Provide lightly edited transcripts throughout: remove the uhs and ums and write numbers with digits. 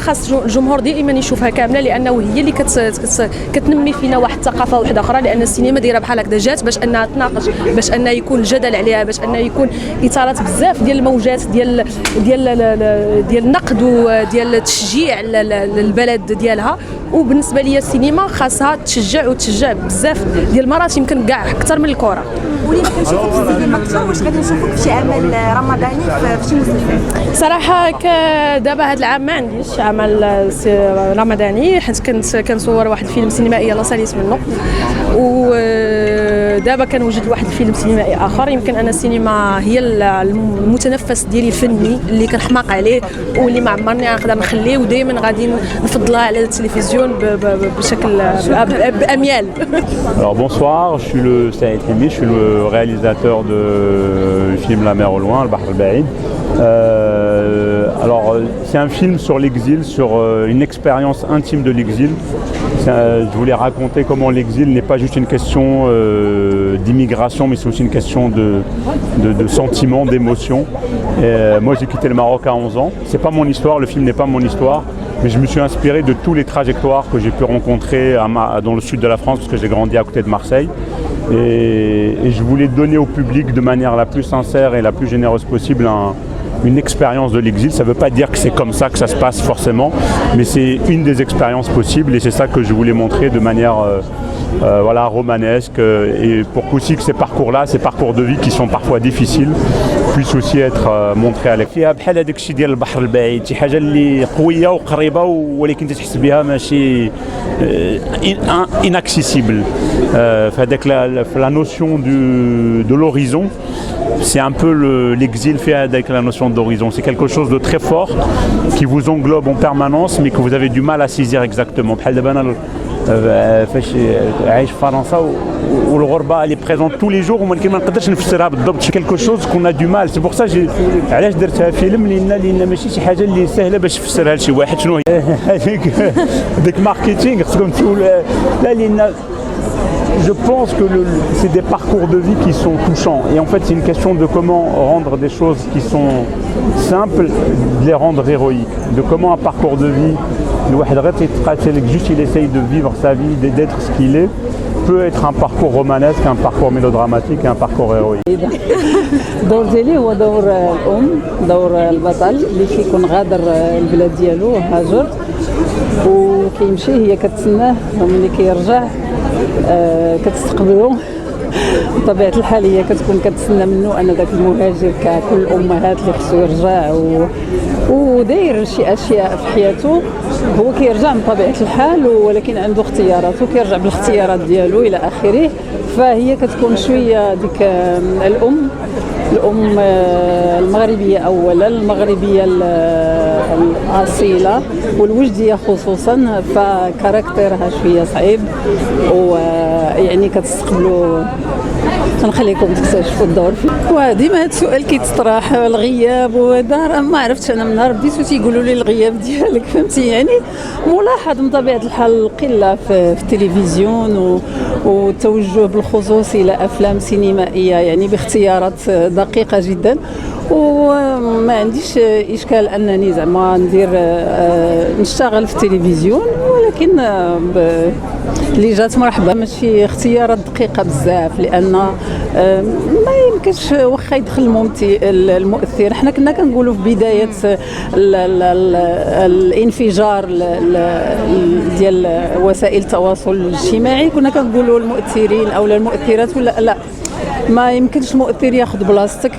خاص الجمهور دائما يشوفها كامله، لانه هي اللي كتنمي فينا واحد الثقافه واحده اخرى، لان السينما دايره بحال هكذا جات باش انها تناقش، باش انه يكون الجدل عليها، باش انه يكون اثارات بزاف ديال الموجات ديال النقد وديال التشجيع للبلد ديالها. وبالنسبه لي السينما خاصها تشجع بزاف ديال المرات، يمكن كاع اكثر من الكره. ولينا كنشوفوك في السينما اكثر، واش غادي نشوفوك في شي عمل رمضاني في شي مسلسل؟ صراحه دابا هذا العام ما عنديش عمل رمضاني، حيت كنصور واحد الفيلم سينمائي الله ساليت منه، ودابا كنوجد واحد الفيلم سينمائي اخر. يمكن انا السينما هي المتنفس ديالي الفني اللي كنحماق عليه واللي ما عمرني غنقدر نخليه، ودائما غادي نفضلها على التلفزيون بشكل باميال. Alors bonsoir, je suis le réalisateur du film La mer au loin, Al Bahr Al Baïd. Alors c'est un film sur l'exil, sur une expérience intime de l'exil. Je voulais raconter comment l'exil n'est pas juste une question d'immigration, mais c'est aussi une question de sentiments, d'émotions. Moi j'ai quitté le Maroc à 11 ans. C'est pas mon histoire, le film n'est pas mon histoire, mais je me suis inspiré de tous les trajectoires que j'ai pu rencontrer dans le sud de la France, parce que j'ai grandi à côté de Marseille. Et je voulais donner au public de manière la plus sincère et la plus généreuse possible une expérience de l'exil. Ça ne veut pas dire que c'est comme ça que ça se passe forcément, mais c'est une des expériences possibles, et c'est ça que je voulais montrer de manière voilà, romanesque, et pour qu'aussi que ces parcours-là, ces parcours de vie qui sont parfois difficiles, puissent aussi être montrés à l'écran. فيها بحال هذاك الشيء ديال البحر البعيد، شي حاجه اللي قويه وقريبه ولكن تحس بها ماشي inaccessible. فهذاك la notion de l'horizon, c'est un peu l'exil fait avec la notion d'horizon. C'est quelque chose de très fort qui vous englobe en permanence, mais que vous avez du mal à saisir exactement. بحال دابا انا فاش عايش في فرنسا والغربه اللي بريزونت tous les jours ولكن ما نقدرش نفسرها بالضبط. C'est quelque chose qu'on a du mal. C'est pour ça علاش درتها فيلم، لان ماشي شي حاجه اللي سهله باش تفسرها لشي واحد. شنو هي هذيك ماركتينغ خصكم تقول لا، لان je pense que c'est des parcours de vie qui sont touchants, et en fait c'est une question de comment rendre des choses qui sont simples, de les rendre héroïques, de comment un parcours de vie, juste il essaye de vivre sa vie, d'être ce qu'il est, peut être un parcours romanesque, un parcours mélodramatique et un parcours héroïque. الدور ديالي هو دور الام، دور البطل اللي كيكون غادر البلاد ديالو هاجر وكيمشي، هي كتسناه وملي كيرجع كتستقبلو. بطبيعة الحال هي كتكون كتسنى منه ان ذاك المهاجر ككل الامهات اللي خصو يرجع وداير شي اشياء في حياته، هو كيرجع من طبيعة الحال، ولكن عنده اختياراته، كيرجع بالاختيارات ديالو الى اخره. فهي كتكون شويه ديك الام المغربيه اولا، المغربيه الاصيله والوجديه خصوصا، فكاركترها شويه صعيب، ويعني كتستقبلوا. تنخليكم تكتشفوا الدور فيه. وديما هذا السؤال كيتطرح، الغياب وهذا ما عرفتش انا من نهار بديت تيقولوا لي الغياب ديالك، فهمتي؟ يعني ملاحظ من طبيعه الحال القله في التلفزيون والتوجه بالخصوص الى افلام سينمائيه يعني باختيارات دقيقه جدا، وما عنديش اشكال انني زعما ندير نشتغل في التلفزيون، ولكن اللي جات مرحبا، ماشي اختيارات دقيقه بزاف، لان ما يمكنش واخا يدخل المؤثر. حنا كنا كنقولوا في بدايه الانفجار ديال وسائل التواصل الاجتماعي، كنا كنقولوا المؤثرين او المؤثرات، ولا لا ما يمكنش المؤثر ياخذ بلاصتك.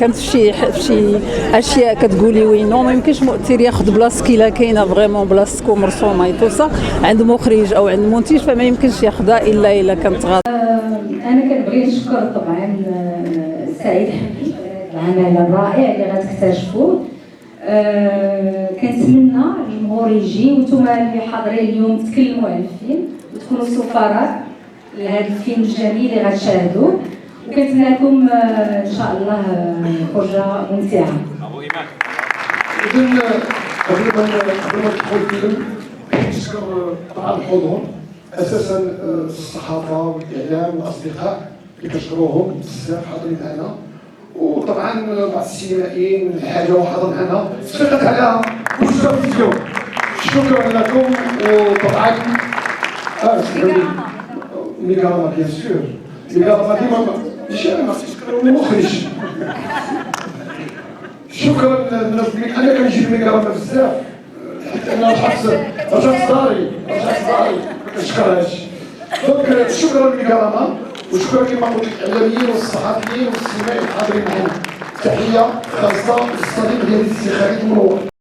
كانت في شي اشياء كتقولي وينو ما يمكنش المؤثر ياخذ بلاصتك الا كاينه فريمون بلاصتك ومرسومه يتوصى عند مخرج او عند منتج، فما يمكنش ياخذها الا كانت غلط. انا كنبغي نشكر طبعا سعيد حمدي العمل الرائع اللي غتكتشفوه. كنتمنى الجمهور يجي وانتم اللي حاضرين اليوم تكلموا على الفيلم وتكونوا سفراء لهذا الفيلم الجميل اللي غتشاهدوه، وكنتمنى لكم ان شاء الله فرجه ممتعه. إذن قبل ما ندخل الفيلم نشكر طبعا الحضور، اساسا الصحافه والاعلام والاصدقاء اللي كنشكروهم بزاف حاضرين معنا، وطبعا بعض السينمائيين من الحاجه وحاضر معنا، تفرقت على مستوى الفيديو. شكرا لكم. وطبعا ميغاراما بيان سور، ميغاراما ديما ماشي انا مخرج. شكرا للناس انا كنجيب ميغاراما بزاف حيت انا رجعت داري ما كنشكرهاش. دونك شكرا لميغاراما، وشكرا كما قلت لك الاعلاميين والصحفيين والسينمائيين الحاضرين معنا. تحيه خاصه للصديق ديالي السي خالد منور.